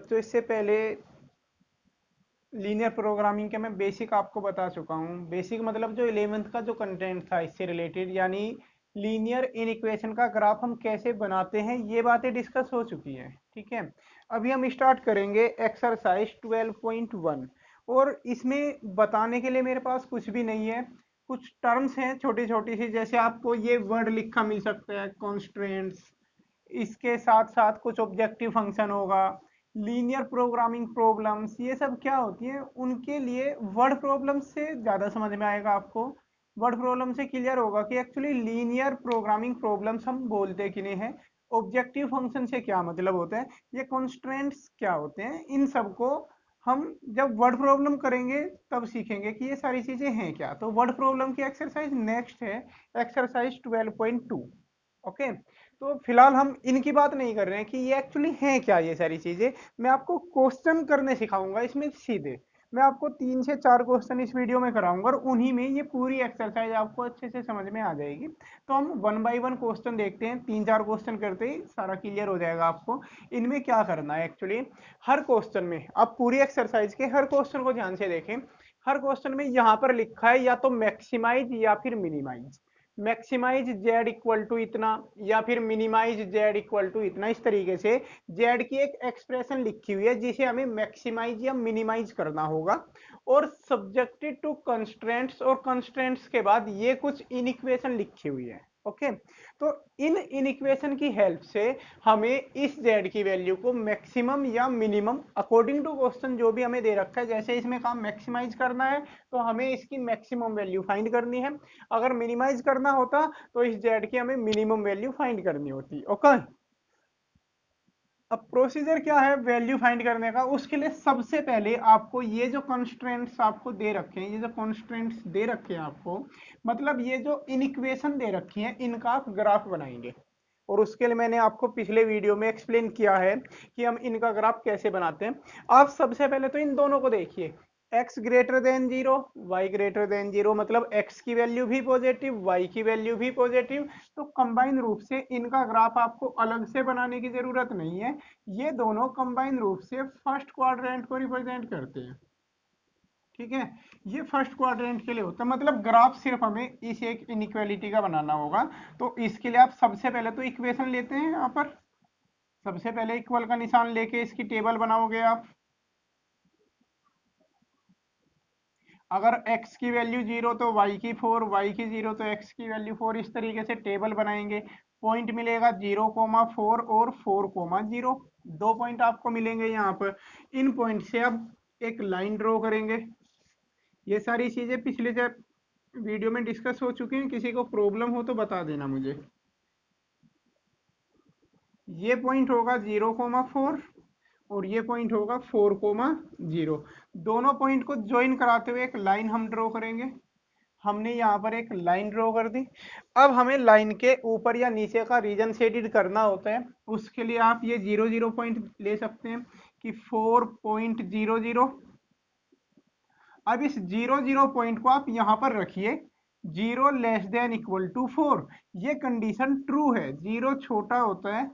बच्चों इससे पहले लीनियर प्रोग्रामिंग के मैं बेसिक आपको बता चुका हूँ। बेसिक मतलब जो 11th का जो कंटेंट था इससे रिलेटेड, यानी लीनियर इनइक्वेशन का ग्राफ हम कैसे बनाते हैं, ये बातें डिस्कस हो चुकी हैं। ठीक है, अभी हम स्टार्ट करेंगे एक्सरसाइज 12.1। और इसमें बताने के लिए मेरे पास कुछ भी नहीं है, कुछ टर्म्स हैं छोटी छोटी सी, जैसे आपको ये वर्ड लिखा मिल सकता है कॉन्स्ट्रेंट्स, इसके साथ साथ कुछ ऑब्जेक्टिव फंक्शन होगा, लीनियर प्रोग्रामिंग प्रॉब्लम्स, ये सब क्या होती है उनके लिए वर्ड प्रॉब्लम से ज़्यादा समझ में आएगा आपको। वर्ड प्रॉब्लम से क्लियर होगा कि एक्चुअली लीनियर प्रोग्रामिंग प्रॉब्लम्स हम बोलते कि नहीं है, ऑब्जेक्टिव फंक्शन से क्या मतलब होता है, ये कॉन्स्ट्रेंट्स क्या होते हैं, इन सबको हम जब वर्ड प्रॉब्लम करेंगे तब सीखेंगे कि ये सारी चीज़ें हैं क्या। तो वर्ड प्रॉब्लम की एक्सरसाइज नेक्स्ट है एक्सरसाइज 12.2। ओके, तो फिलहाल हम इनकी बात नहीं कर रहे हैं कि ये एक्चुअली हैं क्या ये सारी चीजें। मैं आपको क्वेश्चन करने सिखाऊंगा इसमें सीधे। मैं आपको 3 से 4 क्वेश्चन इस वीडियो में कराऊंगा और उन्हीं में ये पूरी एक्सरसाइज आपको अच्छे से समझ में आ जाएगी। तो हम 1 बाय 1 क्वेश्चन देखते हैं, 3 4 क्वेश्चन करते ही सारा क्लियर हो जाएगा आपको इनमें क्या करना है। एक्चुअली हर क्वेश्चन में आप पूरी एक्सरसाइज के हर क्वेश्चन को ध्यान से देखें। हर क्वेश्चन में यहाँ पर लिखा है या तो मैक्सिमाइज या फिर minimise. Maximise Z equal to इतना या फिर मिनिमाइज जेड इक्वल टू इतना, इस तरीके से जेड की एक एक्सप्रेशन लिखी हुई है जिसे हमें मैक्सिमाइज या मिनिमाइज करना होगा, और सब्जेक्टेड टू कंस्ट्रेंट्स, और कंस्ट्रेंट्स के बाद ये कुछ इनइक्वेशन लिखी हुई है। ओके, तो इन इनइक्वेशन की हेल्प से हमें इस जेड की वैल्यू को मैक्सिमम या मिनिमम अकॉर्डिंग टू क्वेश्चन जो भी हमें दे रखा है, जैसे इसमें काम मैक्सिमाइज करना है तो हमें इसकी मैक्सिमम वैल्यू फाइंड करनी है, अगर मिनिमाइज करना होता तो इस जेड की हमें मिनिमम वैल्यू फाइंड करनी होती। ओके, अब प्रोसीजर क्या है वैल्यू फाइंड करने का, उसके लिए सबसे पहले आपको ये जो कॉन्स्ट्रेंट्स आपको दे रखे हैं, ये जो कॉन्स्ट्रेंट्स दे रखे हैं आपको, मतलब ये जो इनइक्वेशन दे रखी है इनका आप ग्राफ बनाएंगे। और उसके लिए मैंने आपको पिछले वीडियो में एक्सप्लेन किया है कि हम इनका ग्राफ कैसे बनाते हैं। आप सबसे पहले तो इन दोनों को देखिए, x greater than 0, y greater than 0, मतलब x की वैल्यू भी पॉजिटिव, y की वैल्यू भी पॉजिटिव। तो कंबाइन रूप से इनका ग्राफ आपको अलग से बनाने की जरूरत नहीं है, ये दोनों कंबाइन रूप से फर्स्ट क्वाड्रेंट को रिप्रेजेंट करते हैं। ठीक है, ये फर्स्ट क्वाड्रेंट के लिए होता है, मतलब ग्राफ सिर्फ हमें इस एक इनइक्वालिटी का बनाना होगा। तो इसके लिए आप सबसे पहले तो इक्वेशन लेते हैं, यहाँ पर सबसे पहले इक्वल का निशान लेके इसकी टेबल बनाओगे आप। अगर x की वैल्यू 0 तो y की 4, y की 0 तो x की वैल्यू 4, इस तरीके से टेबल बनाएंगे। पॉइंट मिलेगा 0,4 और 4,0, 2 पॉइंट आपको मिलेंगे यहाँ पर। इन पॉइंट से अब एक लाइन ड्रॉ करेंगे। ये सारी चीजें पिछले वीडियो में डिस्कस हो चुकी हैं, किसी को प्रॉब्लम हो तो बता देना मुझे। ये पॉइंट होगा 0,4 और ये पॉइंट होगा 4,0। दोनों पॉइंट को ज्वाइन कराते हुए एक लाइन हम ड्रॉ करेंगे। हमने यहाँ पर एक लाइन ड्रॉ कर दी। अब हमें लाइन के ऊपर या नीचे का रीजन शेडिड करना होता है, उसके लिए आप ये 0,0 पॉइंट ले सकते हैं कि 4,00। अब इस 0,0 पॉइंट को आप यहाँ पर रखिए, 0< ये कंडीशन ट्रू है, 0 छोटा होता है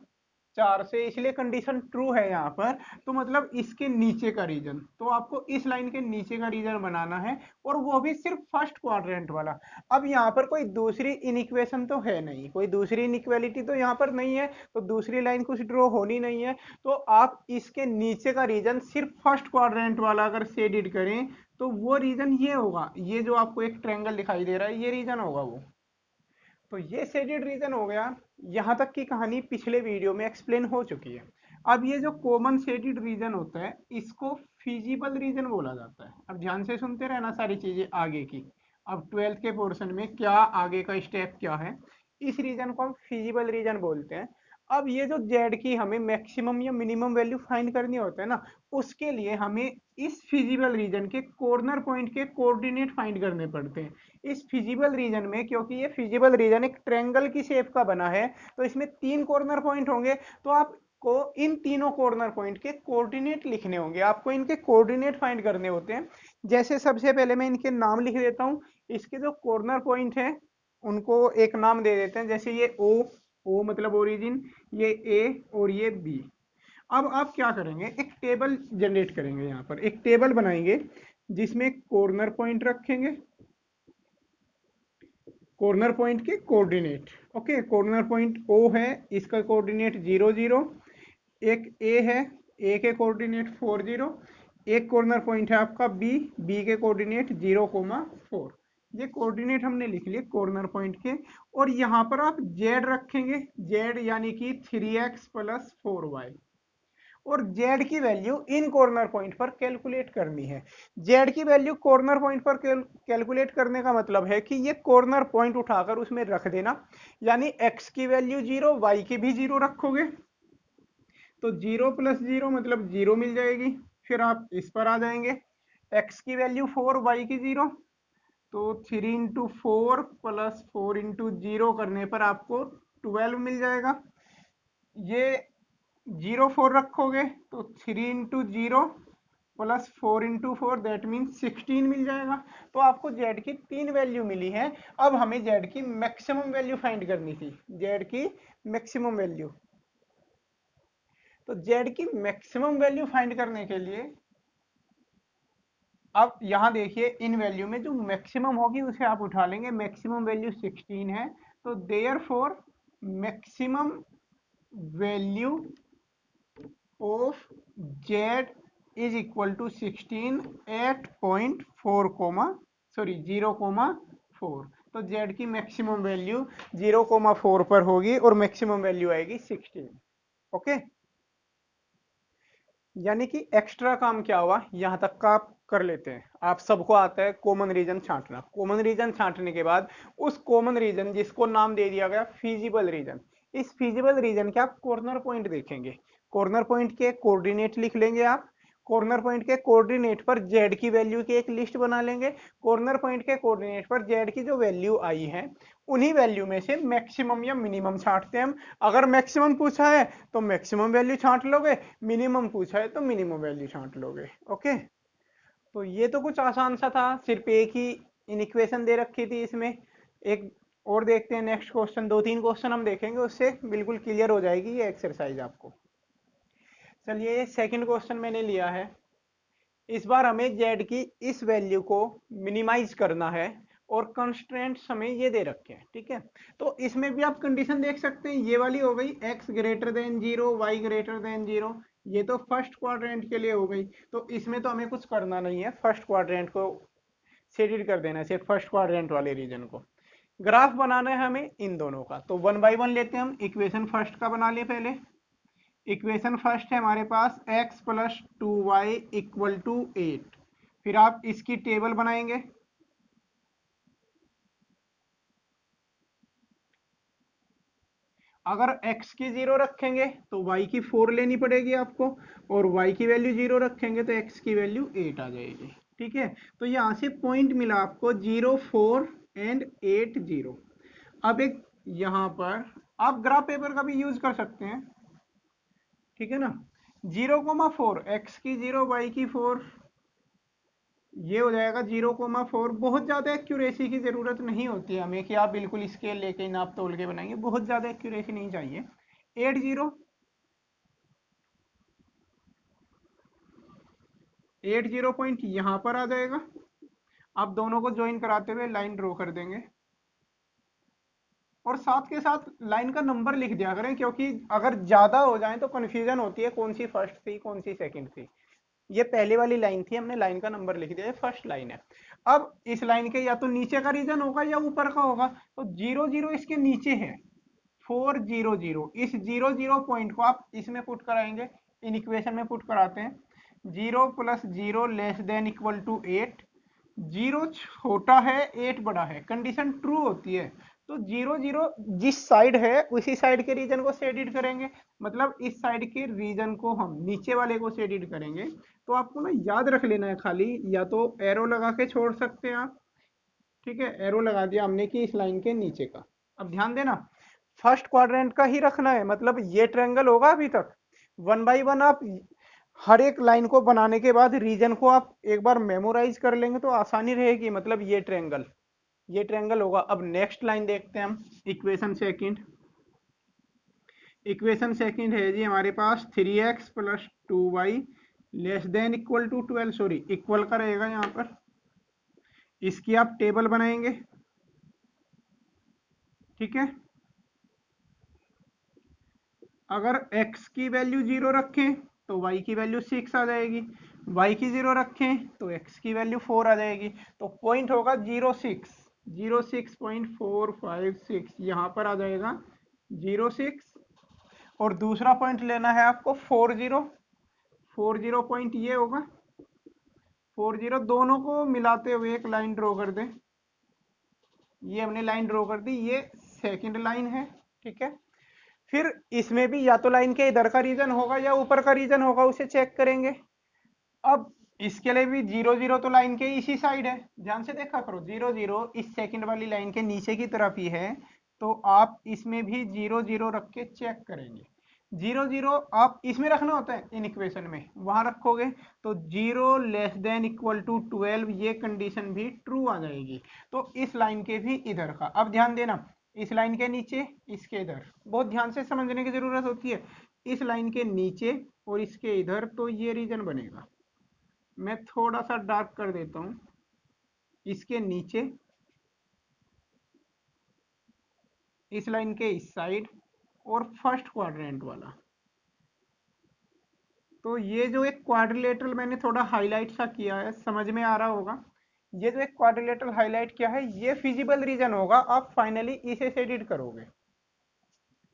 4 से, इसलिए कंडीशन ट्रू है यहाँ पर। तो मतलब इसके नीचे का रीजन, तो आपको इस लाइन के नीचे का रीजन बनाना है, और वो भी सिर्फ फर्स्ट क्वाड्रेंट वाला। अब यहाँ पर कोई दूसरी इनइक्वेशन तो है नहीं, कोई दूसरी इनइक्वालिटी तो यहाँ पर नहीं है, तो दूसरी लाइन कुछ ड्रॉ होनी नहीं है। तो आप इसके नीचे का रीजन सिर्फ फर्स्ट क्वाड्रेंट वाला अगर शेडिड करें तो वो रीजन ये होगा, ये जो आपको एक ट्रायंगल दिखाई दे रहा है ये रीजन होगा वो। तो ये शेडेड रीजन हो गया। यहाँ तक की कहानी पिछले वीडियो में एक्सप्लेन हो चुकी है। अब ये जो कॉमन शेडेड रीजन होता है इसको फिजिबल रीजन बोला जाता है। अब ध्यान से सुनते रहना सारी चीजें आगे की। अब 12th के पोर्शन में क्या आगे का स्टेप क्या है, इस रीजन को हम फिजिबल रीजन बोलते हैं। अब ये जो जेड की हमें मैक्सिमम या मिनिमम वैल्यू फाइंड करनी होता है ना, उसके लिए हमें इस फिजिबल रीजन के कॉर्नर पॉइंट के कोऑर्डिनेट फाइंड करने पड़ते हैं। इस फिजिबल रीजन में, क्योंकि ये फिजिबल रीजन एक ट्रायंगल की शेप का बना है, तो इसमें 3 कॉर्नर पॉइंट होंगे। तो आपको इन तीनों कॉर्नर पॉइंट के कोऑर्डिनेट लिखने होंगे, आपको इनके कोऑर्डिनेट फाइंड करने होते हैं। जैसे सबसे पहले मैं इनके नाम लिख देता हूँ, इसके जो कॉर्नर पॉइंट है उनको एक नाम दे देते हैं, जैसे ये ओ, ओ मतलब ओरिजिन, ये ए और ये बी। अब आप क्या करेंगे, एक टेबल जनरेट करेंगे, यहाँ पर एक टेबल बनाएंगे जिसमें कॉर्नर पॉइंट रखेंगे, कॉर्नर पॉइंट के coordinate. Okay, corner point O है, इसका कोऑर्डिनेट 0 0, एक ए है, ए के कोऑर्डिनेट 4 0, एक कॉर्नर पॉइंट है आपका बी, बी के कोऑर्डिनेट 0,4। ये कोऑर्डिनेट हमने लिख लिए कॉर्नर पॉइंट के। और यहाँ पर आप जेड रखेंगे, जेड यानी कि 3x + 4y, और z की वैल्यू इन कॉर्नर पॉइंट पर कैलकुलेट करनी है। z की वैल्यू कॉर्नर पॉइंट पर कैलकुलेट करने का मतलब है कि ये कॉर्नर पॉइंट उठाकर उसमें रख देना, यानी x की वैल्यू 0, y की भी 0 रखोगे तो 0 + 0 मतलब 0 मिल जाएगी। फिर आप इस पर आ जाएंगे, x की वैल्यू 4, y की 0, तो 3 × 4 + 4 × 0 करने पर आपको 12 मिल जाएगा। ये 0 4 रखोगे तो 3 × 0 + 4 × 4 दैट मीन 16 मिल जाएगा। तो आपको z की 3 वैल्यू मिली है। अब हमें z की मैक्सिमम वैल्यू फाइंड करनी थी, z की मैक्सिमम वैल्यू। तो z की मैक्सिमम वैल्यू फाइंड करने के लिए अब यहां देखिए, इन वैल्यू में जो मैक्सिमम होगी उसे आप उठा लेंगे। मैक्सिमम वैल्यू 16 है, तो therefore maximum value of z is equal to 16 8.4 0,4। तो z की मैक्सिमम वैल्यू 0,4 पर होगी और मैक्सिमम वैल्यू आएगी 16। ओके, यानी कि एक्स्ट्रा काम क्या हुआ, यहां तक का आप कर लेते हैं। आप सबको आता है कॉमन रीजन छांटना। कॉमन रीजन छांटने के बाद उस कॉमन रीजन जिसको नाम दे दिया गया फीजिबल रीजन, इस फीजिबल रीजन के आप कॉर्नर पॉइंट देखेंगे। कॉर्नर पॉइंट के कोऑर्डिनेट लिख लेंगे आप। कॉर्नर पॉइंट के कोऑर्डिनेट पर z की वैल्यू की एक लिस्ट बना लेंगे। कॉर्नर पॉइंट के कोऑर्डिनेट पर z की जो वैल्यू आई है उन्हीं वैल्यू में से मैक्सिमम या मिनिमम छांटते हैं हम। अगर मैक्सिमम पूछा है तो मैक्सिमम वैल्यू छांट लोगे, मिनिमम पूछा है तो मिनिमम वैल्यू छांट लोगे। ओके, तो ये तो कुछ आसान सा था, सिर्फ एक ही इनइक्वेशन दे रखी थी इसमें। एक और देखते हैं नेक्स्ट क्वेश्चन, 2 3 क्वेश्चन हम देखेंगे, उससे बिल्कुल क्लियर हो जाएगी ये एक्सरसाइज आपको। चलिए, सेकंड क्वेश्चन मैंने लिया है। इस बार हमें z की इस वैल्यू को मिनिमाइज करना है और कंस्ट्रेंट्स हमें ये दे रखे हैं। ठीक है, तो इसमें भी आप कंडीशन देख सकते हैं, ये वाली हो गई x > 0, y > 0। ये तो फर्स्ट क्वाड्रेंट के लिए हो गई, तो इसमें तो हमें कुछ करना नहीं है, फर्स्ट क्वाड्रेंट को शेडिड कर देना है, सिर्फ फर्स्ट क्वाड्रेंट वाले रीजन को। ग्राफ बनाना है हमें इन दोनों का, तो 1 बाय 1 लेते हैं हम। इक्वेशन फर्स्ट का बना लिए पहले। इक्वेशन फर्स्ट है हमारे पास x + 2y = 8। फिर आप इसकी टेबल बनाएंगे। अगर x की 0 रखेंगे तो y की 4 लेनी पड़ेगी आपको, और y की वैल्यू 0 रखेंगे तो x की वैल्यू 8 आ जाएगी। ठीक है, तो यहां से पॉइंट मिला आपको 0 4 एंड 8 0। अब एक यहां पर आप ग्राफ पेपर का भी यूज कर सकते हैं। ठीक है ना, 0,4, x की 0 y की 4, ये हो जाएगा 0,4। बहुत ज्यादा एक्यूरेसी की जरूरत नहीं होती है हमें कि आप बिल्कुल स्केल लेके नाप तोल के बनाएंगे, बहुत ज्यादा एक्यूरेसी नहीं चाहिए। 80 पॉइंट यहां पर आ जाएगा। आप दोनों को ज्वाइन कराते हुए लाइन ड्रॉ कर देंगे, और साथ के साथ लाइन का नंबर लिख दिया करें, क्योंकि अगर ज्यादा हो जाए तो कंफ्यूजन होती है कौन सी फर्स्ट थी कौन सी सेकंड थी। ये पहले वाली लाइन थी, हमने लाइन का नंबर लिख दिया, ये फर्स्ट लाइन है। अब इस लाइन के या तो नीचे का रीजन होगा या ऊपर का होगा, तो 0 0 इसके नीचे है, 4 0 0। इस 0 0 पॉइंट को आप इसमें पुट कराएंगे, इन इक्वेशन में पुट कराते हैं। 0 + 0 <= 8। 0 छोटा है 8 बड़ा है, कंडीशन ट्रू होती है, तो 0 0 जिस साइड है उसी साइड के रीजन को शेडिड करेंगे। मतलब इस साइड के रीजन को हम नीचे वाले को शेडिड करेंगे। तो आपको ना याद रख लेना है, खाली या तो एरो लगा के छोड़ सकते हैं आप। ठीक है, एरो लगा दिया हमने कि इस लाइन के नीचे का। अब ध्यान देना, फर्स्ट क्वाड्रेंट का ही रखना है, मतलब ये ट्रायंगल होगा अभी तक। 1 बाय 1 आप हर एक लाइन को बनाने के बाद रीजन को आप एक बार मेमोराइज कर लेंगे तो आसानी रहेगी। मतलब ये ट्रायंगल होगा। अब नेक्स्ट लाइन देखते हैं हम, इक्वेशन सेकंड। इक्वेशन सेकंड है जी हमारे पास 3x plus 2y less than equal to 12, sorry equal का रहेगा यहाँ पर। इसकी आप टेबल बनाएंगे, ठीक है। अगर x की वैल्यू 0 रखें तो y की वैल्यू 6 आ जाएगी, y की 0 रखें तो x की वैल्यू 4 आ जाएगी। तो पॉइंट होगा 06.456, यहाँ पर आ जाएगा 06। और दूसरा पॉइंट लेना है आपको 40 पॉइंट ये होगा 40। दोनों को मिलाते हुए एक लाइन ड्रॉ कर दें। ये हमने लाइन ड्रॉ कर दी, ये सेकंड लाइन है, ठीक है। फिर इसमें भी या तो लाइन के इधर का रीजन होगा या ऊपर का रीजन होगा, उसे चेक करेंगे। अब इसके लिए भी 0 0 तो लाइन के इसी साइड है, ध्यान से देखा करो। 0 0 इस सेकंड वाली लाइन के नीचे की तरफ ही है, तो आप इसमें भी 0 0 रख के चेक करेंगे। 0 0 आप इसमें रखना होता है, इन इक्वेशन में वहां रखोगे तो 0 लेस देन इक्वल टू 12, ये कंडीशन भी ट्रू आ जाएगी। तो इस लाइन के भी इधर का, अब ध्यान देना, इस लाइन के नीचे इसके इधर, बहुत ध्यान से समझने की जरूरत होती है। इस लाइन के नीचे और इसके इधर, तो ये रीजन बनेगा। मैं थोड़ा सा डार्क कर देता हूं, इसके नीचे, इस लाइन के इस साइड और फर्स्ट क्वाड्रेंट वाला। तो ये जो एक क्वाड्रिलेटरल मैंने थोड़ा हाईलाइट सा किया है, समझ में आ रहा होगा। ये जो एक क्वाड्रिलेटरल हाईलाइट किया है, ये फिजिबल रीजन होगा। आप फाइनली इसे शेडिड करोगे,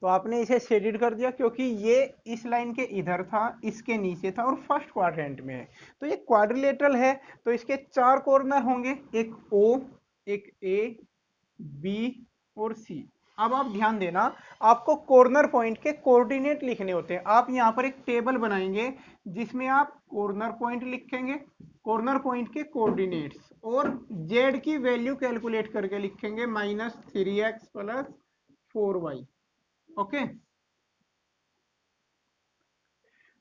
तो आपने इसे शेडिड कर दिया क्योंकि ये इस लाइन के इधर था, इसके नीचे था और फर्स्ट क्वाड्रेंट में है। तो ये क्वाड्रिलेटरल है, तो इसके 4 कॉर्नर होंगे, एक O, एक A, B और C। अब आप ध्यान देना, आपको कॉर्नर पॉइंट के कोऑर्डिनेट लिखने होते हैं। आप यहाँ पर एक टेबल बनाएंगे जिसमें आप कॉर्नर पॉइंट लिखेंगे, कॉर्नर पॉइंट के कोऑर्डिनेट्स, और z की वैल्यू कैलकुलेट करके लिखेंगे -3x प्लस 4y। ओके,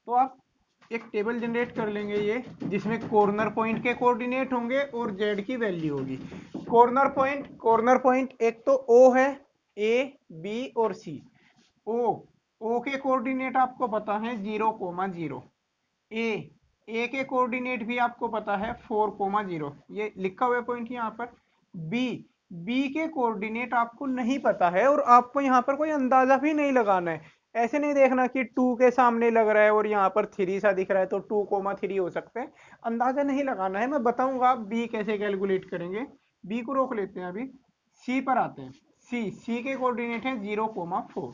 तो आप एक टेबल जनरेट कर लेंगे ये, जिसमें कॉर्नर पॉइंट के कोऑर्डिनेट होंगे और z की वैल्यू होगी। कॉर्नर पॉइंट एक तो O है, A, B और C। O के कोऑर्डिनेट आपको पता है 0,0। A के कोऑर्डिनेट भी आपको पता है 4,0, ये लिखा हुआ पॉइंट यहाँ पर। B के कोऑर्डिनेट आपको नहीं पता है और आपको यहाँ पर कोई अंदाजा भी नहीं लगाना है। ऐसे नहीं देखना कि 2 के सामने लग रहा है और यहाँ पर 3 सा दिख रहा है तो 2,3 हो सकते हैं, अंदाजा नहीं लगाना है। मैं बताऊंगा आप B कैसे कैलकुलेट करेंगे। B को रोक लेते हैं, अभी C पर आते हैं। C के कोऑर्डिनेट है 0,4।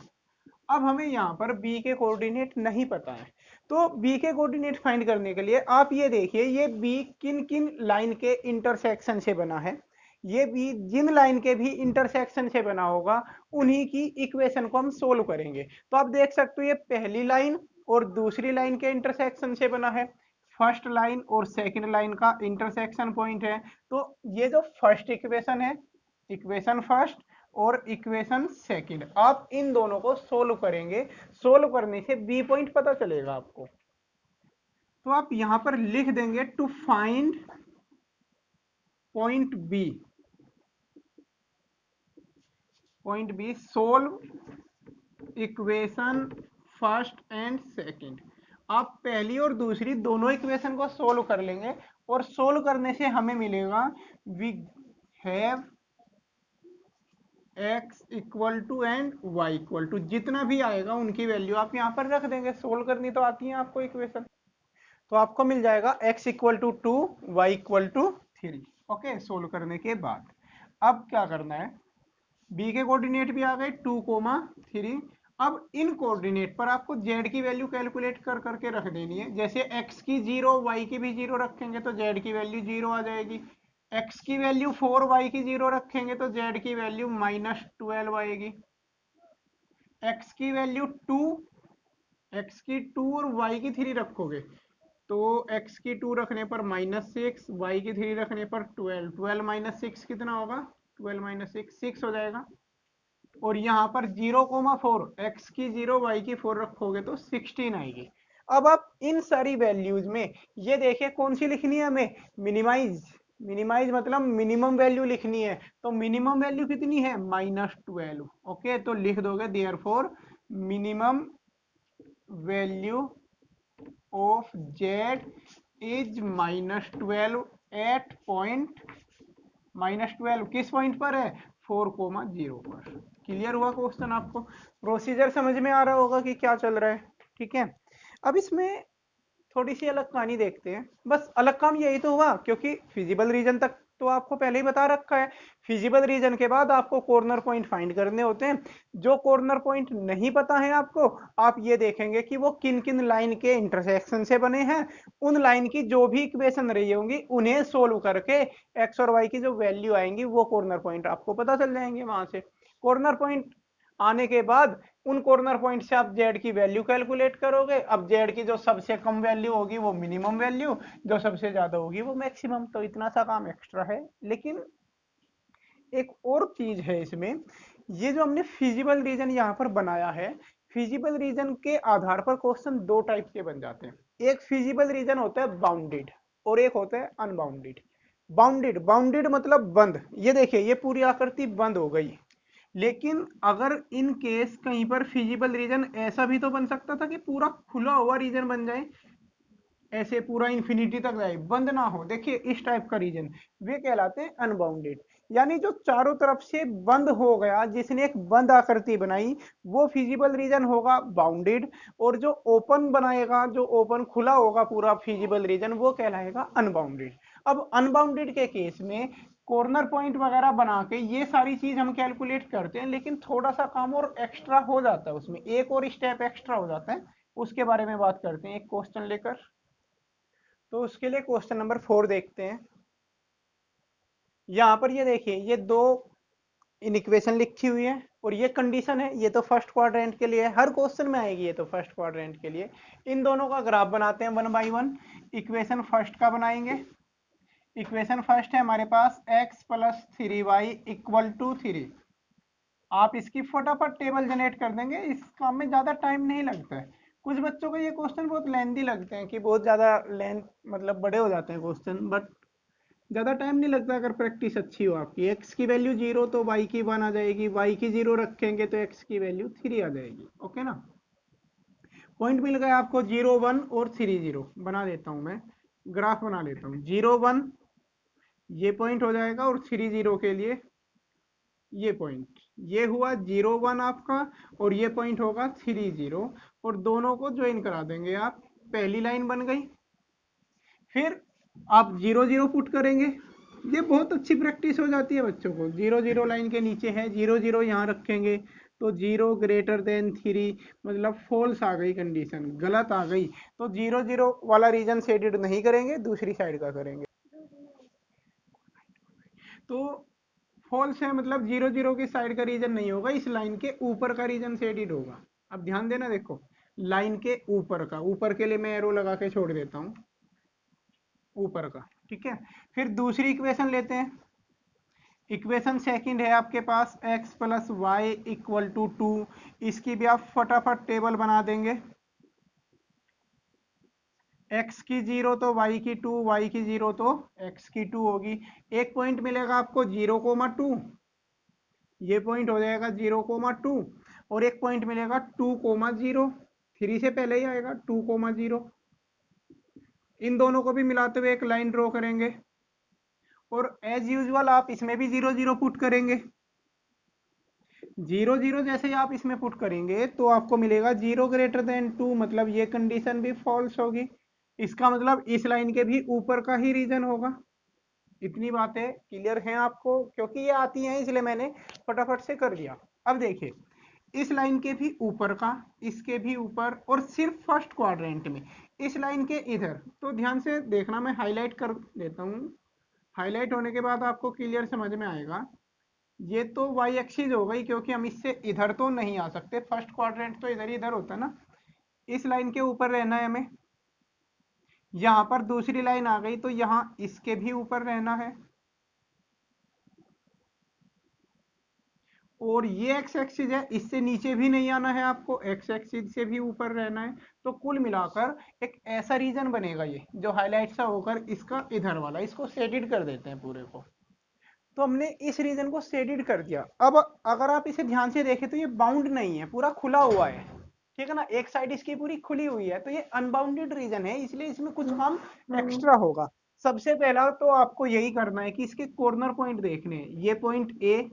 अब हमें यहाँ पर B के कोऑर्डिनेट नहीं पता है, तो B के कोऑर्डिनेट फाइंड करने के लिए आप ये देखिए, ये B किन किन लाइन के इंटरसेक्शन से बना है। ये B जिन लाइन के भी इंटरसेक्शन से बना होगा, उन्हीं की इक्वेशन को हम सोल्व करेंगे। तो आप देख सकते हो ये पहली लाइन और दूसरी लाइन के इंटरसेक्शन से बना है, फर्स्ट लाइन और सेकंड लाइन का इंटरसेक्शन पॉइंट है। तो ये जो फर्स्ट इक्वेशन है, इक्वेशन फर्स्ट और इक्वेशन सेकंड, आप इन दोनों को सोल्व करेंगे। सोल्व करने से बी पॉइंट पता चलेगा आपको। तो आप यहां पर लिख देंगे to find point B, solve equation first and second. आप पहली और दूसरी दोनों इक्वेशन को सोल्व कर लेंगे और सोल्व करने से हमें मिलेगा we have x equal to and y equal to, जितना भी आएगा उनकी वैल्यू आप यहाँ पर रख देंगे। सोल्व करनी तो आती है आपको इक्वेशन, तो आपको मिल जाएगा x equal to 2, y equal to 3। Okay, solve करने के बाद अब क्या करना है, b के कोऑर्डिनेट भी आ गए 2,3। अब इन कोऑर्डिनेट पर आपको z की वैल्यू कैलकुलेट कर करके रख देनी है। जैसे x की 0, y की भी 0 रखेंगे तो z की वैल्यू 0 आ जाएगी। x की वैल्यू 4, y की 0 रखेंगे तो z की वैल्यू -12 आएगी। x की वैल्यू 2, x की 2 और y की 3 रखोगे तो x की 2 रखने पर -6, y की 3 रखने पर 12। 12 - 6 कितना होगा, 12 - 6 6 हो जाएगा। और यहाँ पर 0,4, x की 0, y की 4 रखोगे तो 16 आएगी। अब आप इन सारी वैल्यूज में ये देखिए कौन सी लिखनी है हमें, मिनिमाइज मतलब मिनिमम वैल्यू लिखनी है। तो मिनिमम वैल्यू कितनी है, -12। ओके, तो लिख दोगे therefore minimum value of Z is -12 at point -12 किस पॉइंट पर है 4,0 पर। क्लियर हुआ क्वेश्चन आपको? प्रोसीजर समझ में आ रहा होगा कि क्या चल रहा है। ठीक है, अब इसमें थोड़ी सी अलग कहानी देखते हैं। बस अलग काम यही तो हुआ क्योंकि फिजिबल रीजन तक तो आपको पहले ही बता रखा है। फिजिबल रीजन के बाद आपको कॉर्नर पॉइंट फाइंड करने होते हैं। जो कॉर्नर पॉइंट नहीं पता है आपको, आप ये देखेंगे कि वो किन किन लाइन के इंटरसेक्शन से बने हैं। उन लाइन की जो भी इक्वेशन रही होंगी उन्हें सोल्व करके एक्स और वाई की जो वैल्यू आएंगी वो कॉर्नर पॉइंट आपको पता चल जाएंगे। वहां से कॉर्नर पॉइंट आने के बाद उन कॉर्नर पॉइंट से आप जेड की वैल्यू कैलकुलेट करोगे। अब जेड की जो सबसे कम वैल्यू होगी वो मिनिमम वैल्यू, जो सबसे ज्यादा होगी वो मैक्सिमम। तो इतना सा काम एक्स्ट्रा है। लेकिन एक और चीज है इसमें, ये जो हमने फिजिबल रीजन यहाँ पर बनाया है, फिजिबल रीजन के आधार पर क्वेश्चन दो टाइप के बन जाते हैं। एक फिजिबल रीजन होता है बाउंडेड और एक होता है अनबाउंडेड। बाउंडेड, बाउंडेड मतलब बंद। ये देखिए ये पूरी आकृति बंद हो गई। लेकिन अगर इन केस कहीं पर फिजिबल रीजन ऐसा भी तो बन सकता था कि पूरा खुला हुआ रीजन बन जाए, ऐसे पूरा इंफिनिटी तक जाए, बंद ना हो। देखिए इस टाइप का रीजन वे कहलाते हैं अनबाउंडेड। यानी जो चारों तरफ से बंद हो गया, जिसने एक बंद आकृति बनाई, वो फिजिबल रीजन होगा बाउंडेड। और जो ओपन बनाएगा, जो ओपन खुला होगा पूरा फिजिबल रीजन, वो कहलाएगा अनबाउंडेड। अब अनबाउंडेड के केस में कॉर्नर पॉइंट वगैरह बना के ये सारी चीज हम कैलकुलेट करते हैं, लेकिन थोड़ा सा काम और एक्स्ट्रा हो जाता है उसमें, एक और स्टेप एक्स्ट्रा हो जाता है। उसके बारे में बात करते हैं एक क्वेश्चन लेकर। तो उसके लिए क्वेश्चन नंबर 4 देखते हैं। यहां पर ये देखिए ये दो इन इक्वेशन लिखी हुई है और ये कंडीशन है। ये तो फर्स्ट क्वाड्रेंट के लिए हर क्वेश्चन में आएगी, ये तो फर्स्ट क्वाड्रेंट के लिए। इन दोनों का ग्राफ बनाते हैं 1 बाई 1। इक्वेशन फर्स्ट का बनाएंगे। इक्वेशन फर्स्ट है हमारे पास x + 3y = 3। आप इसकी फटाफट टेबल जनरेट कर देंगे, इस काम में ज्यादा टाइम नहीं लगता है। कुछ बच्चों को ये क्वेश्चन बहुत लेंथी लगते हैं कि बहुत ज्यादा लेंथ मतलब बड़े हो जाते हैं क्वेश्चन, बट ज्यादा टाइम नहीं लगता अगर प्रैक्टिस अच्छी हो आपकी। x की वैल्यू 0 तो y की 1 आ जाएगी, y की 0 रखेंगे तो x की वैल्यू 3 आ जाएगी। ओके ना? पॉइंट मिल गया आपको 0 1 और 3 0। बना देता हूं मैं, ग्राफ बना लेता हूं। 0 1 ये पॉइंट हो जाएगा और 3 0 के लिए ये पॉइंट। ये हुआ 0 1 आपका और ये पॉइंट होगा 3 0 और दोनों को ज्वाइन करा देंगे आप। पहली लाइन बन गई। फिर आप 0 0 पुट करेंगे। ये बहुत अच्छी प्रैक्टिस हो जाती है बच्चों को। 0 0 लाइन के नीचे है, 0 0 यहाँ रखेंगे तो 0 ग्रेटर देन 3 मतलब फॉल्स आ गई, कंडीशन गलत आ गई। तो 0 0 वाला रीजन शेडेड नहीं करेंगे, दूसरी साइड का करेंगे। तो फॉल्स है मतलब 0 0 की साइड का रीजन नहीं होगा, इस लाइन के ऊपर का रीजन शेडेड होगा। अब ध्यान देना, देखो लाइन के ऊपर का, ऊपर के लिए मैं एरो लगा के छोड़ देता हूँ, ऊपर का। ठीक है, फिर दूसरी इक्वेशन लेते हैं। इक्वेशन सेकंड है आपके पास x + y = 2। इसकी भी आप फटाफट टेबल बना देंगे। x की 0 तो y की 2, y की 0 तो x की 2 होगी। एक पॉइंट मिलेगा आपको 0,2, ये पॉइंट हो जाएगा 0,2 और एक पॉइंट मिलेगा 2,0। 3 से पहले ही आएगा 2,0। इन दोनों को भी मिलाते हुए एक लाइन ड्रॉ करेंगे और एज यूजुअल आप इसमें भी 0 0 पुट करेंगे। 0 0 जैसे ही आप इसमें पुट करेंगे तो आपको मिलेगा 0 ग्रेटर देन 2, मतलब ये कंडीशन भी फॉल्स होगी। इसका मतलब इस लाइन के भी ऊपर का ही रीजन होगा। इतनी बातें क्लियर हैं आपको? क्योंकि ये आती हैं इसलिए मैंने फटाफट से कर दिया। अब देखिए इस लाइन के भी ऊपर का, इसके भी ऊपर, और सिर्फ फर्स्ट क्वाड्रेंट में इस लाइन के इधर। तो ध्यान से देखना, मैं हाईलाइट कर देता हूँ। हाईलाइट होने के बाद आपको क्लियर समझ में आएगा। ये तो वाई एक्सिस हो गई क्योंकि हम इससे इधर तो नहीं आ सकते, फर्स्ट क्वाड्रेंट तो इधर ही इधर होता है ना। इस लाइन के ऊपर रहना है हमें। यहां पर दूसरी लाइन आ गई तो यहां इसके भी ऊपर रहना है। और ये एक्स एक्सिस है, इससे नीचे भी नहीं आना है आपको, एक्स एक्सिस से भी ऊपर रहना है। तो कुल मिलाकर एक ऐसा रीजन बनेगा ये जो हाईलाइट सा होकर इसका इधर वाला, इसको शेडेड कर देते हैं पूरे को। तो हमने इस रीजन को शेडेड कर दिया। अब अगर आप इसे ध्यान से देखें तो ये बाउंड नहीं है, पूरा खुला हुआ है, ठीक है ना, एक साइड इसकी पूरी खुली हुई है, तो ये अनबाउंडेड रीजन है, इसलिए इसमें कुछ काम एक्स्ट्रा होगा। सबसे पहला तो आपको यही करना है कि इसके कॉर्नर पॉइंट देखने हैं। ये पॉइंट ए,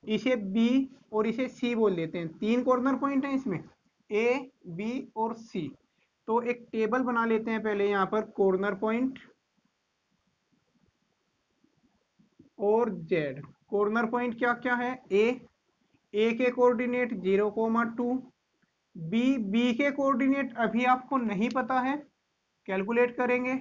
इसे बी और इसे सी बोल देते हैं। तीन कॉर्नर पॉइंट हैं इसमें, ए बी और सी। तो एक टेबल बना लेते हैं पहले यहाँ पर, कॉर्नर पॉइंट और जेड। कॉर्नर पॉइंट क्या क्या है, ए के कोऑर्डिनेट 0,2, बी के कोऑर्डिनेट अभी आपको नहीं पता है, कैलकुलेट करेंगे।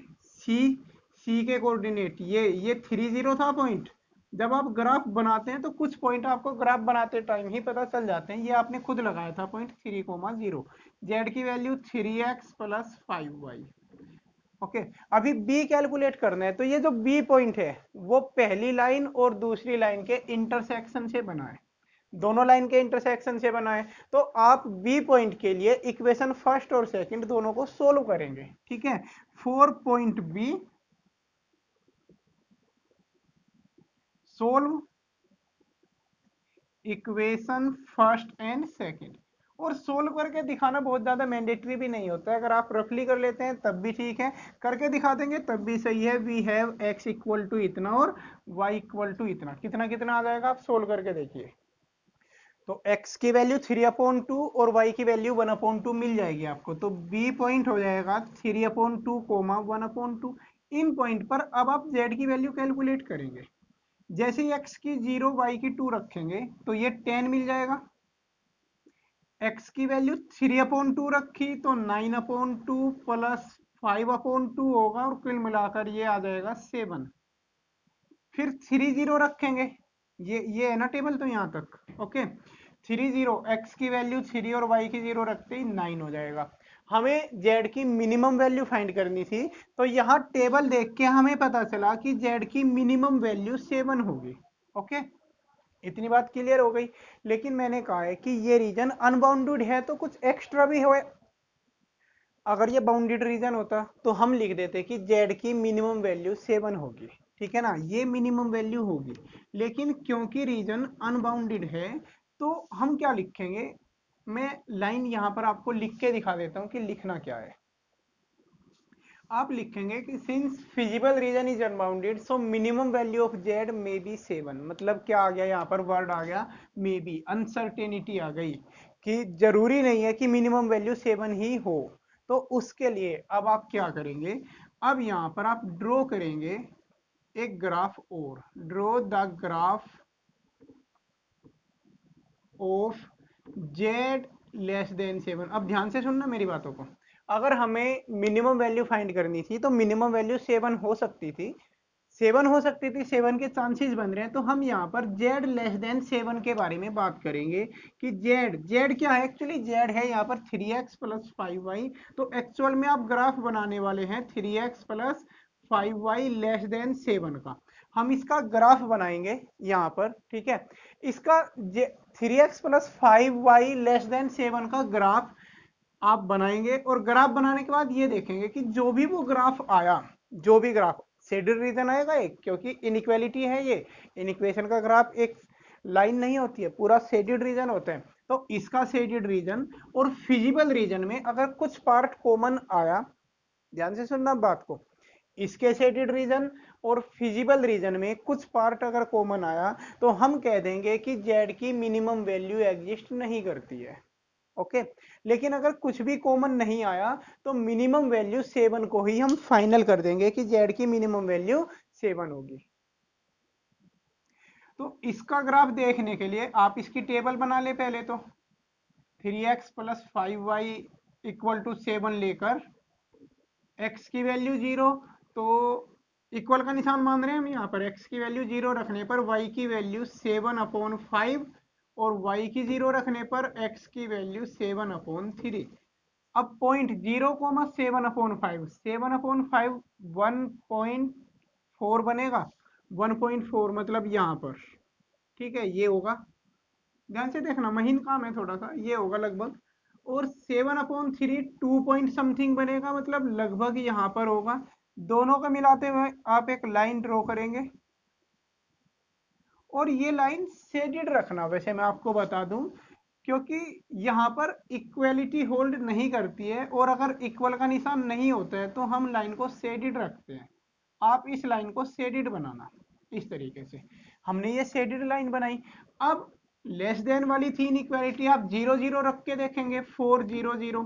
सी के कोऑर्डिनेट ये 30 था पॉइंट। जब आप ग्राफ बनाते हैं तो कुछ पॉइंट आपको ग्राफ बनाते टाइम ही पता चल जाते हैं, ये आपने खुद लगाया था पॉइंट 3,0। जेड की वैल्यू 3x + 5y। ओके, अभी बी कैलकुलेट करना है, तो ये जो बी पॉइंट है वो पहली लाइन और दूसरी लाइन के इंटरसेक्शन से बना है, दोनों लाइन के इंटरसेक्शन से बना है। तो आप बी पॉइंट के लिए इक्वेशन फर्स्ट और सेकंड दोनों को सोल्व करेंगे, ठीक है। For point B solve equation first and second. और सोल्व करके दिखाना बहुत ज्यादा मैंडेटरी भी नहीं होता है, अगर आप रफली कर लेते हैं तब भी ठीक है, करके दिखा देंगे तब भी सही है। वी हैव x = इतना और y = इतना, कितना कितना आ जाएगा, आप सोल्व करके देखिए। तो x की वैल्यू 3/2 और y की वैल्यू 1/2 मिल जाएगी आपको। तो b पॉइंट हो जाएगा 3/2, 1/2। इन पॉइंट पर अब आप z की वैल्यू कैलकुलेट करेंगे। जैसे ही x की 0 y की 2 रखेंगे तो ये 10 मिल जाएगा। x की वैल्यू 3/2 रखी तो 9/2 + 5/2 होगा, और कुल मिलाकर ये आ जाएगा 7। फिर 30 रखेंगे, ये है ना टेबल, तो यहाँ तक ओके। 30, x की वैल्यू 3 और y की 0 रखते ही 9 हो जाएगा। हमें z की मिनिमम वैल्यू फाइंड करनी थी, तो यहाँ टेबल देख के हमें पता चला कि z की मिनिमम वैल्यू 7 होगी। ओके, इतनी बात क्लियर हो गई। लेकिन मैंने कहा है कि ये रीजन अनबाउंडेड है, तो कुछ एक्स्ट्रा भी हो। अगर ये बाउंडेड रीजन होता तो हम लिख देते कि z की मिनिमम वैल्यू 7 होगी, ठीक है ना, ये मिनिमम वैल्यू होगी। लेकिन क्योंकि रीजन अनबाउंडेड है तो हम क्या लिखेंगे, मैं लाइन यहां पर आपको लिख के दिखा देता हूं कि लिखना क्या है। आप लिखेंगे कि since feasible region is unbounded so minimum value of Z may be 7। मतलब क्या आ गया, यहाँ पर वर्ड आ गया मे बी, अनसर्टेनिटी आ गई कि जरूरी नहीं है कि मिनिमम वैल्यू 7 ही हो। तो उसके लिए अब आप क्या करेंगे, अब यहाँ पर आप ड्रॉ करेंगे एक ग्राफ, और draw the graph of Z <7। अब ध्यान से सुनना मेरी बातों को। अगर हमें मिनिमम वैल्यू फाइंड करनी थी तो मिनिमम वैल्यू 7 हो सकती थी, 7 हो सकती थी, 7 के चांसेस बन रहे हैं। तो हम यहाँ पर z <7 के बारे में बात करेंगे कि z क्या है, एक्चुअली z है यहाँ पर 3x + 5y। तो एक्चुअल में आप ग्राफ बनाने वाले हैं 3x + 5y <7 का। हम इसका ग्राफ बनाएंगे यहाँ पर, ठीक है। इसका 3x + 5y <7 का ग्राफ आप बनाएंगे, और ग्राफ बनाने के बाद ये देखेंगे कि जो भी वो ग्राफ आया, जो भी ग्राफ शेडेड रीजन आएगा एक, क्योंकि इनइक्वालिटी है ये, इनइक्वेशन का ग्राफ एक लाइन नहीं होती है, पूरा शेडेड रीजन होता है। तो इसका शेडेड रीजन और फिजिबल रीजन में अगर कुछ पार्ट कॉमन आया, ध्यान से सुनना बात को, इसके शेडेड रीजन और फिजिबल रीजन में कुछ पार्ट अगर कॉमन आया तो हम कह देंगे कि जेड की मिनिमम वैल्यू एग्जिस्ट नहीं करती है। ओके, लेकिन अगर कुछ भी कॉमन नहीं आया तो मिनिमम वैल्यू 7 को ही हम फाइनल कर देंगे कि जेड की मिनिमम वैल्यू 7 होगी। तो इसका ग्राफ देखने के लिए आप इसकी टेबल बना ले पहले तो, 3x + 5y = 7 लेकर x की वैल्यू 0, तो इक्वल का निशान मान रहे हैं हम यहाँ पर, x की वैल्यू 0 रखने पर y की वैल्यू 7/5, और y की 0 रखने पर x की वैल्यू 7/3। अब पॉइंट 0,7/5, 7/5 1.4 बनेगा, 1.4 मतलब यहाँ पर, ठीक है, ये होगा। ध्यान से देखना, महीन काम है थोड़ा सा, ये होगा लगभग। और 7/3 2 पॉइंट समथिंग बनेगा, मतलब लगभग यहाँ पर होगा। दोनों को मिलाते हुए आप एक लाइन ड्रॉ करेंगे, और ये लाइन शेडेड रखना। वैसे मैं आपको बता दूं, क्योंकि यहाँ पर इक्वलिटी होल्ड नहीं करती है, और अगर इक्वल का निशान नहीं होता है तो हम लाइन को शेडेड रखते हैं। आप इस लाइन को शेडेड बनाना इस तरीके से। हमने ये शेडेड लाइन बनाई। अब लेस देन वाली थी इनइक्वालिटी, आप 0 0 रख के देखेंगे, 4 0 0।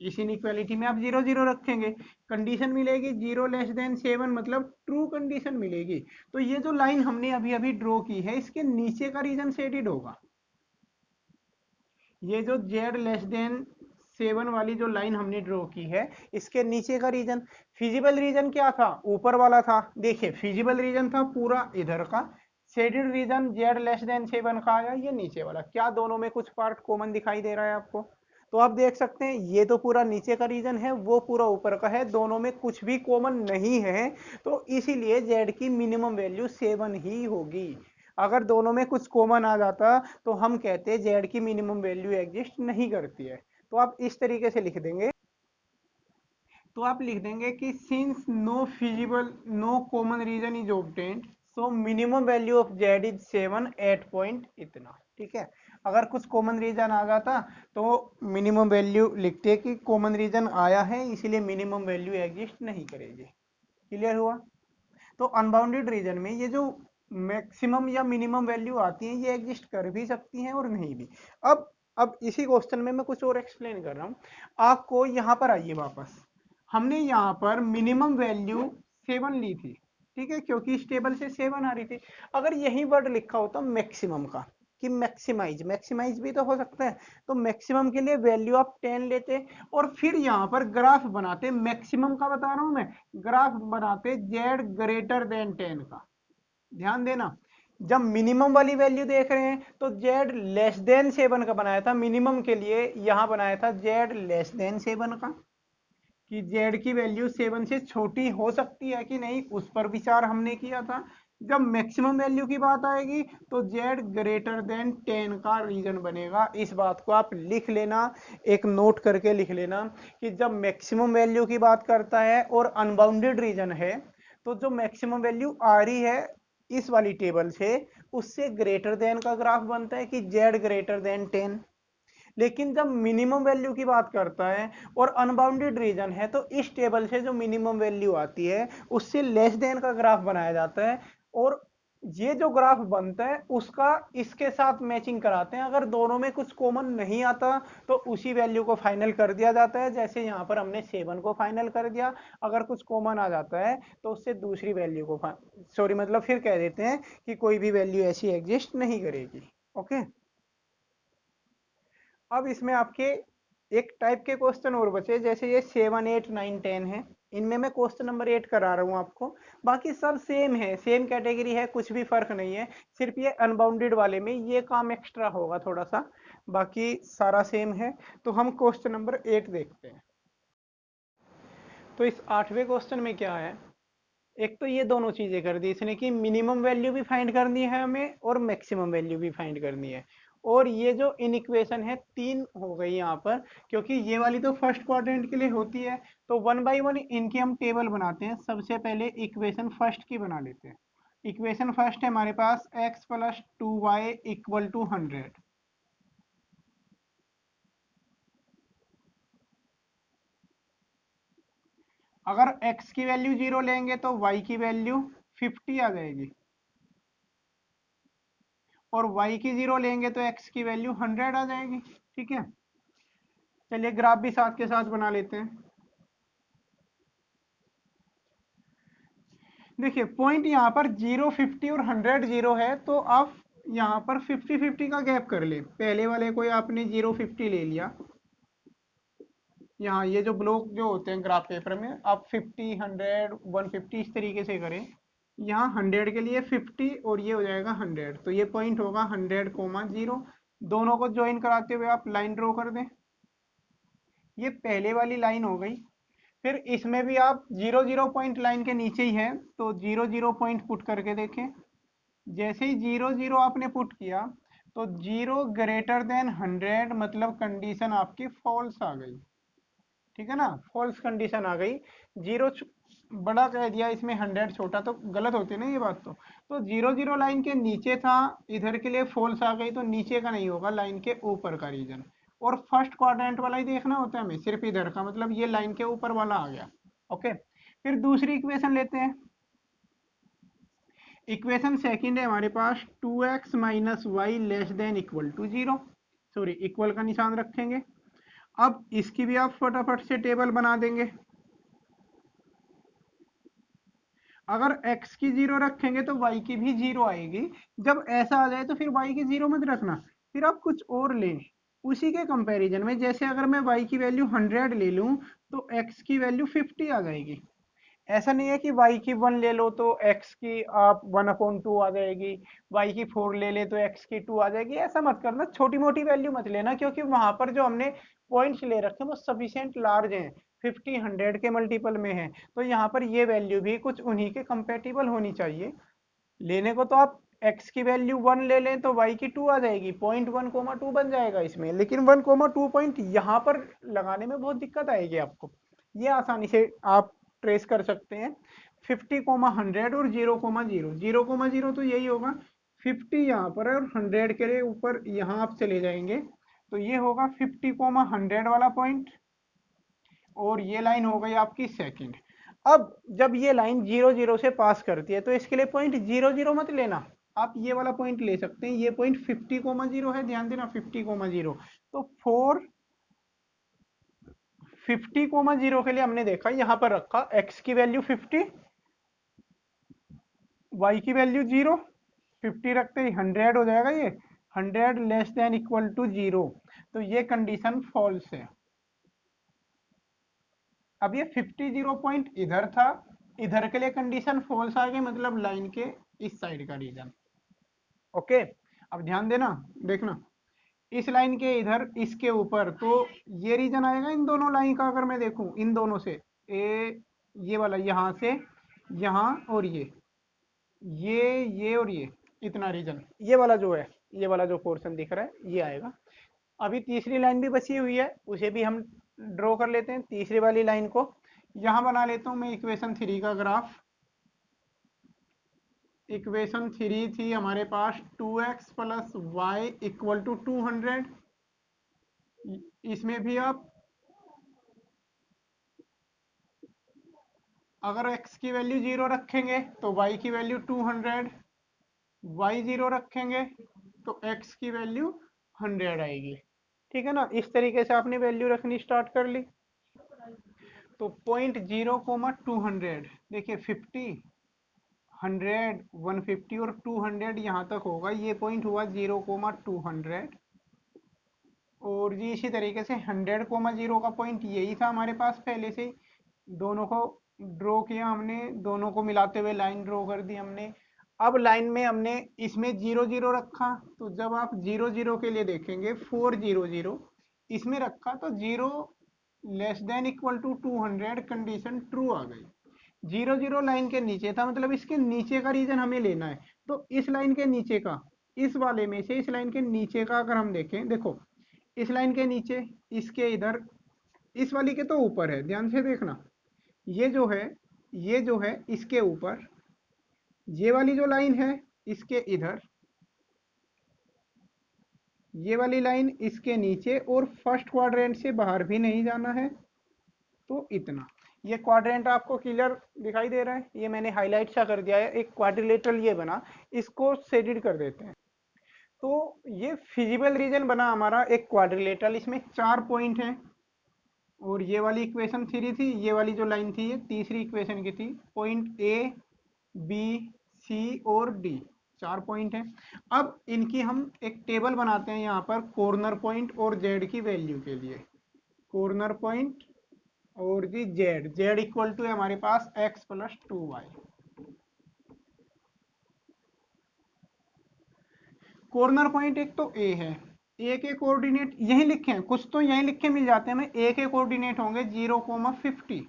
इस इनइक्वालिटी में आप 0 0 रखेंगे, कंडीशन मिलेगी 0 लेस देन 7, मतलब ट्रू कंडीशन मिलेगी। तो ये जो लाइन हमने अभी अभी ड्रॉ की है, इसके नीचे का रीजन शेडेड होगा। ये जो z लेस देन 7 वाली जो लाइन हमने ड्रॉ की है, इसके नीचे का रीजन, फिजिबल रीजन क्या था, ऊपर वाला था। देखिए फिजिबल रीजन था पूरा इधर का, shaded region z less than 7 का आया ये नीचे वाला। क्या दोनों में कुछ पार्ट कॉमन दिखाई दे रहा है आपको? तो आप देख सकते हैं ये तो पूरा नीचे का रीजन है, वो पूरा ऊपर का है, दोनों में कुछ भी कॉमन नहीं है। तो इसीलिए z की मिनिमम वैल्यू 7 ही होगी। अगर दोनों में कुछ कॉमन आ जाता तो हम कहते जेड की मिनिमम वैल्यू एग्जिस्ट नहीं करती है। तो आप इस तरीके से लिख देंगे, तो आप लिख देंगे कि since no feasible no common region is obtained, so minimum value of Z is 7 8 point इतना। ठीक है, अगर कुछ कॉमन रीजन आ जाता तो मिनिमम वैल्यू लिखते कि कॉमन रीजन आया है इसीलिए मिनिमम वैल्यू एग्जिस्ट नहीं करेगी। क्लियर हुआ? तो अनबाउंडेड रीजन में ये जो मैक्सिमम या मिनिमम वैल्यू आती है ये एग्जिस्ट कर भी सकती हैं और नहीं भी। अब इसी क्वेश्चन में मैं कुछ और एक्सप्लेन कर रहा हूँ आपको। यहाँ पर आइए वापस, हमने यहाँ पर मिनिमम वैल्यू 7 ली थी, ठीक है, क्योंकि इस टेबल से 7 आ रही थी। अगर यही वर्ड लिखा होता मैक्सिमम का, कि मैक्सिमाइज, मैक्सिमाइज भी तो हो सकता है, तो मैक्सिमम के लिए वैल्यू आप 10 लेते और फिर यहाँ पर ग्राफ बनाते, मैक्सिमम का बता रहा हूं मैं, ग्राफ बनाते जेड ग्रेटर देन 10 का। ध्यान देना, जब मिनिमम वाली वैल्यू देख रहे हैं तो जेड लेस देन 7 का बनाया था मिनिमम के लिए, यहां बनाया था जेड लेस देन 7 का, कि जेड की वैल्यू 7 से छोटी हो सकती है कि नहीं उस पर विचार हमने किया था। जब मैक्सिमम वैल्यू की बात आएगी तो जेड ग्रेटर देन 10 का रीजन बनेगा। इस बात को आप लिख लेना, एक नोट करके लिख लेना, कि जब मैक्सिमम वैल्यू की बात करता है और अनबाउंडेड रीजन है, तो जो मैक्सिमम वैल्यू आ रही है इस वाली टेबल से, उससे ग्रेटर देन का ग्राफ बनता है कि जेड ग्रेटर देन 10। लेकिन जब मिनिमम वैल्यू की बात करता है और अनबाउंडेड रीजन है, तो इस टेबल से जो मिनिमम वैल्यू आती है उससे लेस देन का ग्राफ बनाया जाता है, और ये जो ग्राफ बनता है उसका इसके साथ मैचिंग कराते हैं। अगर दोनों में कुछ कॉमन नहीं आता तो उसी वैल्यू को फाइनल कर दिया जाता है, जैसे यहाँ पर हमने 7 को फाइनल कर दिया। अगर कुछ कॉमन आ जाता है तो उससे दूसरी वैल्यू को सॉरी मतलब फिर कह देते हैं कि कोई भी वैल्यू ऐसी एग्जिस्ट नहीं करेगी। ओके, अब इसमें आपके एक टाइप के क्वेश्चन और बचे, जैसे ये 7 8 9 10 है, इनमें मैं क्वेश्चन नंबर 8 करा रहा हूँ आपको। बाकी सब सेम है, सेम कैटेगरी है, कुछ भी फर्क नहीं है। सिर्फ ये अनबाउंडेड वाले में ये काम एक्स्ट्रा होगा थोड़ा सा, बाकी सारा सेम है। तो हम क्वेश्चन नंबर 8 देखते हैं। तो इस 8वें क्वेश्चन में क्या है, एक तो ये दोनों चीजें कर दी इसने, कि मिनिमम वैल्यू भी फाइंड करनी है हमें और मैक्सिमम वैल्यू भी फाइंड करनी है। और ये जो इन इक्वेशन है 3 हो गई यहाँ पर, क्योंकि ये वाली तो फर्स्ट क्वाड्रेंट के लिए होती है। तो 1 बाई 1 इनकी हम टेबल बनाते हैं। सबसे पहले इक्वेशन फर्स्ट की बना लेते हैं। इक्वेशन फर्स्ट है हमारे पास x plus 2y equal to 100। अगर x की वैल्यू 0 लेंगे तो y की वैल्यू 50 आ जाएगी, और y की 0 लेंगे तो x की वैल्यू 100 आ जाएगी। ठीक है, चलिए ग्राफ भी साथ के साथ बना लेते हैं। देखिए पॉइंट यहाँ पर 0 50 और 100 0 है, तो आप यहाँ पर 50 50 का गैप कर ले। पहले वाले को आपने 0 50 ले लिया, यहाँ ये जो ब्लॉक जो होते हैं ग्राफ पेपर में, आप 50 100 150 इस तरीके से करें। यहाँ 100 के लिए 50 और ये हो जाएगा 100, तो ये पॉइंट होगा 100, 0। दोनों को ज्वाइन कराते हुए आप लाइन ड्रॉ कर दें। ये पहले वाली लाइन हो गई। फिर इसमें भी आप 0 0 पॉइंट लाइन के नीचे ही है, तो 0 0 पॉइंट पुट करके देखें। जैसे ही 0 0 आपने पुट किया तो 0 ग्रेटर देन 100, मतलब कंडीशन आपकी फॉल्स आ गई। ठीक है ना, फॉल्स कंडीशन आ गई। जीरो बड़ा कह दिया, इसमें 100 छोटा, तो गलत होती है ना ये बात। तो 0 0 लाइन के नीचे था, इधर के लिए फॉल्स आ गई, तो नीचे का नहीं होगा, लाइन के ऊपर का रीजन। और फर्स्ट क्वाड्रेंट वाला ही देखना होता है हमें, सिर्फ इधर का, मतलब ये लाइन के ऊपर वाला आ गया। ओके, फिर दूसरी इक्वेशन लेते हैं। इक्वेशन सेकंड है हमारे पास 2x minus Y less than equal to 0, sorry equal का निशान रखेंगे। अब इसकी भी आप फटाफट से टेबल बना देंगे। अगर x की 0 रखेंगे तो y की भी 0 आएगी। जब ऐसा आ जाए तो फिर y की 0 मत रखना, फिर आप कुछ और लें उसी के कंपैरिजन में। जैसे अगर मैं y की वैल्यू 100 ले लूं तो x की वैल्यू 50 आ जाएगी। ऐसा नहीं है कि y की 1 ले लो तो x की आप 1/2 आ जाएगी, y की 4 ले ले तो x की 2 आ जाएगी। ऐसा मत करना, छोटी मोटी वैल्यू मत लेना, क्योंकि वहां पर जो हमने पॉइंट्स ले रखे हैं वो सफिशिएंट लार्ज हैं, 50 100 के मल्टीपल में है। तो यहाँ पर ये वैल्यू भी कुछ उन्हीं के कंपेटिबल होनी चाहिए। लेने को तो आप x की वैल्यू 1 ले लें तो y की 2 आ जाएगी, पॉइंट 1,2 बन जाएगा इसमें। लेकिन 1,2 पॉइंट यहाँ पर लगाने में बहुत दिक्कत आएगी आपको। ये आसानी से आप ट्रेस कर सकते हैं। 50,100 और 0,0, 0,0 तो यही होगा, 50 यहाँ पर है और 100 के लिए ऊपर यहाँ आप चले जाएंगे तो ये होगा 50,100 वाला पॉइंट, और ये लाइन हो गई आपकी सेकंड। अब जब ये लाइन 0 0 से पास करती है तो इसके लिए पॉइंट 0 0 मत लेना, आप ये वाला पॉइंट ले सकते हैं। ये पॉइंट 50,0 है, ध्यान देना 50,0। तो 50,0 के लिए हमने देखा यहाँ पर रखा x की वैल्यू 50, y की वैल्यू 0, 50 रखते ही 100 हो जाएगा, ये 100 लेस देन इक्वल टू 0, तो ये कंडीशन फॉल्स है। अब ये 50 पॉइंट इधर था, इधर के लिए कंडीशन फॉल्स आ गई, मतलब लाइन के इस साइड का रीजन। ओके, अब ध्यान देना, देखना इस लाइन के इधर इसके ऊपर, तो ये रीजन आएगा इन दोनों लाइन का। अगर मैं देखूं इन दोनों से, ये वाला यहाँ से यहाँ, और ये और ये, इतना रीजन, ये वाला जो है, ये वाला जो पोर्शन दिख रहा है ये आएगा। अभी तीसरी लाइन भी बची हुई है, उसे भी हम ड्रॉ कर लेते हैं। तीसरी वाली लाइन को यहाँ बना लेता हूँ मैं इक्वेशन 3 का ग्राफ। इक्वेशन 3 थी हमारे पास 2x plus Y equal to 200। इसमें भी आप अगर x की वैल्यू 0 रखेंगे तो y की वैल्यू 200, y 0 रखेंगे तो x की वैल्यू 100 आएगी। ठीक है ना, इस तरीके से आपने वैल्यू रखनी स्टार्ट कर ली। तो पॉइंट 0,200, देखिए 50 100 150 और 200 यहाँ तक होगा, ये पॉइंट हुआ 0,200। और जी इसी तरीके से 100,0 का पॉइंट यही था हमारे पास पहले से ही। दोनों को ड्रॉ किया हमने, दोनों को मिलाते हुए लाइन ड्रॉ कर दी हमने। अब लाइन में हमने इसमें 0 0 रखा, तो जब आप 0 0 के लिए देखेंगे 4 0 0 इसमें रखा तो 0 less than equal to 200 condition true आ गई। 0 0 लाइन के नीचे था, मतलब इसके नीचे का रीजन हमें लेना है। तो इस लाइन के नीचे का, इस वाले में से इस लाइन के नीचे का अगर हम देखें, देखो इस लाइन के नीचे, इसके इधर, इस वाली के तो ऊपर है, ध्यान से देखना, ये जो है, ये जो है इसके ऊपर, ये वाली जो लाइन है इसके इधर, ये वाली लाइन इसके नीचे, और फर्स्ट क्वाड्रेंट से बाहर भी नहीं जाना है। तो इतना, ये क्वाड्रेंट आपको क्लियर दिखाई दे रहा है, ये मैंने हाईलाइट सा कर दिया है, एक क्वाड्रिलेटरल ये बना, इसको शेडेड कर देते हैं। तो ये फिजिबल रीजन बना हमारा एक क्वाड्रिलेटरल, इसमें 4 पॉइंट हैं। और ये वाली इक्वेशन 3 थी, ये वाली जो लाइन थी ये तीसरी इक्वेशन की थी। पॉइंट ए बी सी और डी, 4 पॉइंट हैं। अब इनकी हम एक टेबल बनाते हैं यहाँ पर, कॉर्नर पॉइंट और जेड की वैल्यू के लिए। कॉर्नर पॉइंट और जी जेड इक्वल टू है हमारे पास x plus 2y। Corner point एक तो ए है, ए के कोऑर्डिनेट यही लिखे हैं, कुछ तो यही लिखे मिल जाते हैं हमें। ए के कोऑर्डिनेट होंगे 0,50,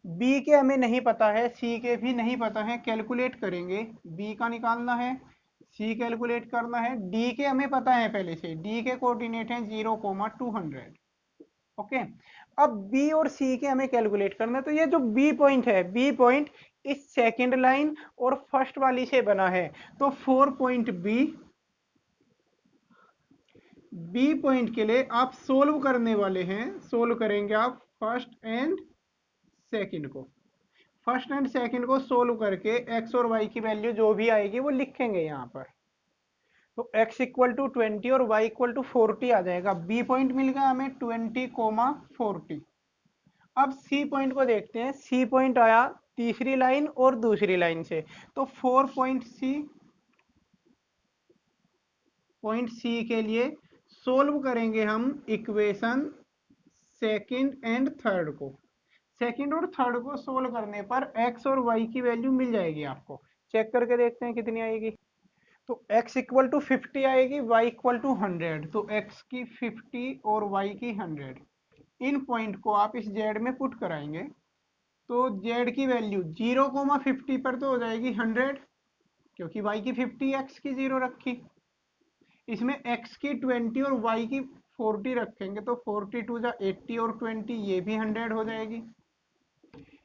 बी के हमें नहीं पता है, सी के भी नहीं पता है, कैलकुलेट करेंगे, बी का निकालना है, सी कैलकुलेट करना है, डी के हमें पता है पहले से, डी के कोऑर्डिनेट हैं 0,200। ओके। अब बी और सी के हमें कैलकुलेट करना है, तो ये जो बी पॉइंट है, बी पॉइंट इस सेकंड लाइन और फर्स्ट वाली से बना है, तो 4 पॉइंट बी पॉइंट के लिए आप सोल्व करने वाले हैं, सोल्व करेंगे आप फर्स्ट एंड सेकंड को, फर्स्ट एंड सेकंड को सोल्व करके एक्स और वाई की वैल्यू जो भी आएगी वो लिखेंगे यहाँ पर। तो x इक्वल टू 20 और y इक्वल टू 40 आ जाएगा। बी पॉइंट मिल गया हमें 20, 40। अब सी पॉइंट को देखते हैं, सी पॉइंट आया तीसरी लाइन और दूसरी लाइन से, तो 4 पॉइंट सी के लिए सोल्व करेंगे हम इक्वेशन सेकंड एंड थर्ड को। सेकंड और थर्ड को सोल्व करने पर एक्स और वाई की वैल्यू मिल जाएगी आपको। चेक करके देखते हैं कितनी आएगी। तो x इक्वल टू 50 आएगी, y इक्वल टू 100, तो x की 50 और y की 100, इन पॉइंट को आप इस z में पुट कराएंगे तो z की वैल्यू 0,50 पर तो हो जाएगी 100, क्योंकि y की 50 x की 0 रखी, इसमें x की 20 और y की 40 रखेंगे तो 42 जा 80 और 20 ये भी 100 हो जाएगी।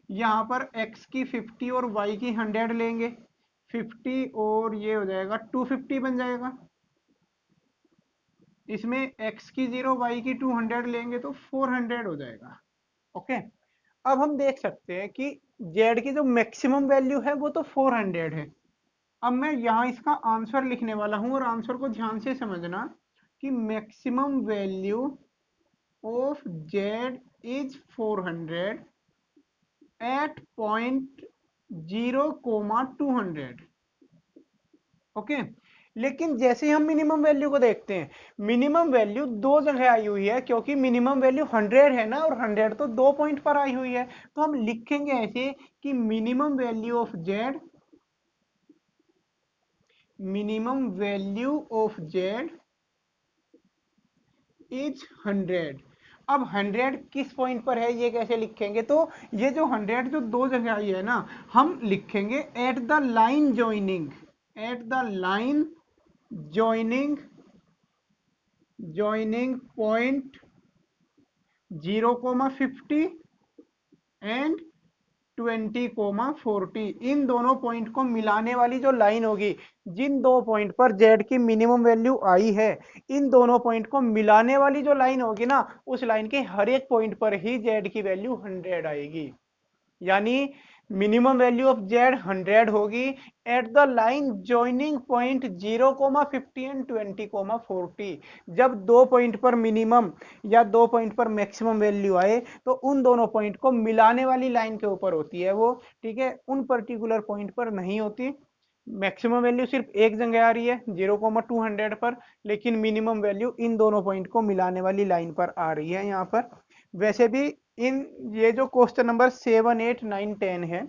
यहाँ पर x की 50 और y की 100 लेंगे, 50 और ये हो जाएगा 250 बन जाएगा। इसमें x की 0 y की 200 लेंगे तो 400 हो जाएगा। ओके। अब हम देख सकते हैं कि z की जो मैक्सिमम वैल्यू है वो तो 400 है। अब मैं यहाँ इसका आंसर लिखने वाला हूँ और आंसर को ध्यान से समझना कि maximum value of z is 400 at point 0,200। Okay. लेकिन जैसे हम मिनिमम वैल्यू को देखते हैं, मिनिमम वैल्यू दो जगह आई हुई है, क्योंकि मिनिमम वैल्यू 100 है ना, और 100 तो 2 पॉइंट पर आई हुई है, तो हम लिखेंगे ऐसे कि minimum value of Z, minimum value of Z is 100। अब 100 किस पॉइंट पर है ये कैसे लिखेंगे, तो ये जो 100 जो दो जगह आई है ना, हम लिखेंगे at the line joining, at the line joining point 0,50 and 20,40, इन दोनों पॉइंट को मिलाने वाली जो लाइन होगी, जिन दो पॉइंट पर जेड की मिनिमम वैल्यू आई है, इन दोनों पॉइंट को मिलाने वाली जो लाइन होगी ना, उस लाइन के हर एक पॉइंट पर ही जेड की वैल्यू 100 आएगी। यानी मिनिमम वैल्यू ऑफ जेड 100 होगी at the line joining point 0,50 and 20,40। जब दो पॉइंट पर मिनिमम या दो पॉइंट पर मैक्सिमम वैल्यू आए तो उन दोनों पॉइंट को मिलाने वाली लाइन के ऊपर होती है वो, ठीक है, उन पर्टिकुलर पॉइंट पर नहीं होती। मैक्सिमम वैल्यू सिर्फ एक जगह आ रही है 0,200 पर, लेकिन मिनिमम वैल्यू इन दोनों पॉइंट को मिलाने वाली लाइन पर आ रही है यहाँ पर। वैसे भी इन ये जो क्वेश्चन नंबर 7, 8, 9, 10 है,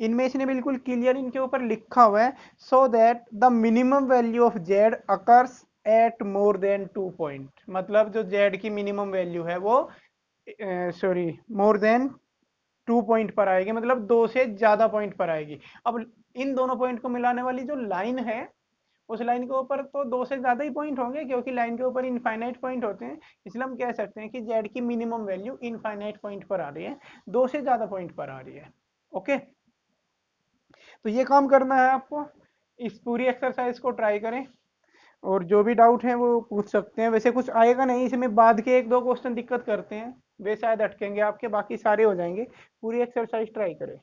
इनमें इसने बिल्कुल क्लियर इनके ऊपर लिखा हुआ है, so that the minimum value of Z occurs at more than 2 point. मतलब जो जेड की मिनिमम वैल्यू है वो सॉरी मोर देन 2 पॉइंट पर आएगी, मतलब दो से ज्यादा पॉइंट पर आएगी। अब इन दोनों पॉइंट को मिलाने वाली जो लाइन है, उस लाइन के ऊपर तो दो से ज्यादा ही पॉइंट होंगे, क्योंकि लाइन के ऊपर इनफाइनाइट पॉइंट होते हैं, इसलिए हम कह सकते हैं कि जेड की मिनिमम वैल्यू इनफाइनाइट पॉइंट पर आ रही है, दो से ज्यादा पॉइंट पर आ रही है। ओके। तो ये काम करना है आपको, इस पूरी एक्सरसाइज को ट्राई करें और जो भी डाउट है वो पूछ सकते हैं। वैसे कुछ आएगा नहीं इसमें, बाद के एक दो क्वेश्चन दिक्कत करते हैं, वे शायद अटकेंगे आपके, बाकी सारे हो जाएंगे। पूरी एक्सरसाइज ट्राई करें।